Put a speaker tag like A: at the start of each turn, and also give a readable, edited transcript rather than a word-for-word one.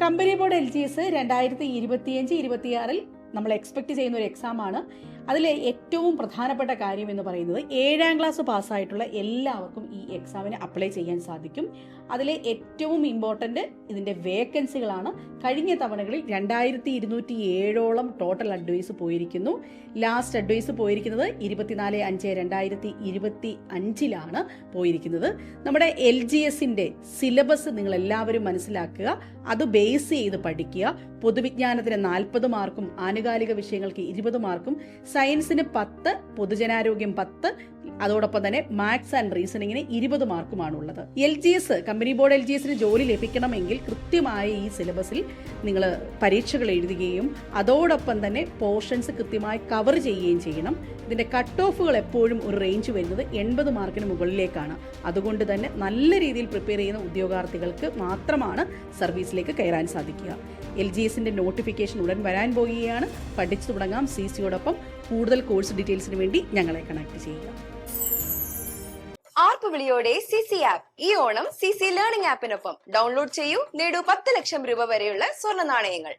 A: Company board LGS 2025-26 നമ്മൾ expect ചെയ്യുന്ന ഒരു എക്സാം ആണ്. അതിലെ ഏറ്റവും പ്രധാനപ്പെട്ട കാര്യം എന്ന് പറയുന്നത് 7ാം ക്ലാസ് പാസ്സായിട്ടുള്ള എല്ലാവർക്കും ഈ എക്സാമിന് അപ്ലൈ ചെയ്യാൻ സാധിക്കും. അതിലെ ഏറ്റവും ഇമ്പോർട്ടൻ്റ് ഇതിൻ്റെ വേക്കൻസികളാണ്. കഴിഞ്ഞ തവണകളിൽ 2207ഓളം ടോട്ടൽ അഡ്വൈസ് പോയിരിക്കുന്നു. ലാസ്റ്റ് അഡ്വൈസ് പോയിരിക്കുന്നത് 24/5/2025 പോയിരിക്കുന്നത്. നമ്മുടെ LGSന്റെ സിലബസ് നിങ്ങൾ എല്ലാവരും മനസ്സിലാക്കുക, അത് ബേസ് ചെയ്ത് പഠിക്കുക. പൊതുവിജ്ഞാനത്തിന് 40 മാർക്കും ആനുകാലിക വിഷയങ്ങൾക്ക് 20 മാർക്കും, സയൻസിന് 10, പൊതുജനാരോഗ്യം 10, അതോടൊപ്പം തന്നെ മാത്സ് ആൻഡ് റീസണിങ്ങിന് 20 മാർക്കുമാണുള്ളത്. കമ്പനി ബോർഡ് LGSന് ജോലി ലഭിക്കണമെങ്കിൽ കൃത്യമായ ഈ സിലബസിൽ നിങ്ങൾ പരീക്ഷകൾ എഴുതുകയും അതോടൊപ്പം തന്നെ പോർഷൻസ് കൃത്യമായി കവർ ചെയ്യുകയും ചെയ്യണം. ഇതിന്റെ കട്ട് ഓഫുകൾ എപ്പോഴും ഒരു റേഞ്ച് വരുന്നത് 80 മാർക്കിന് മുകളിലേക്കാണ്. അതുകൊണ്ട് തന്നെ നല്ല രീതിയിൽ പ്രിപ്പയർ ചെയ്യുന്ന ഉദ്യോഗാർത്ഥികൾക്ക് മാത്രമാണ് സർവീസിലേക്ക് കയറാൻ സാധിക്കുക. LGSന്റെ നോട്ടിഫിക്കേഷൻ ഉടൻ വരാൻ പോകുകയാണ്. പഠിച്ചു തുടങ്ങാം. CCയോടൊപ്പം കൂടുതൽ കോഴ്സ് ഡീറ്റെയിൽസിന് വേണ്ടി ഞങ്ങളെ കണക്ട് ചെയ്യുക.
B: ആർപ്പുവിളിയോടെ CC ആപ്പ് ഈ ഓണം CC ലേണിംഗ് ആപ്പിനൊപ്പം ഡൗൺലോഡ് ചെയ്യൂ. നേടൂ 10 ലക്ഷം രൂപ വരെയുള്ള സ്വർണ്ണ നാണയങ്ങൾ.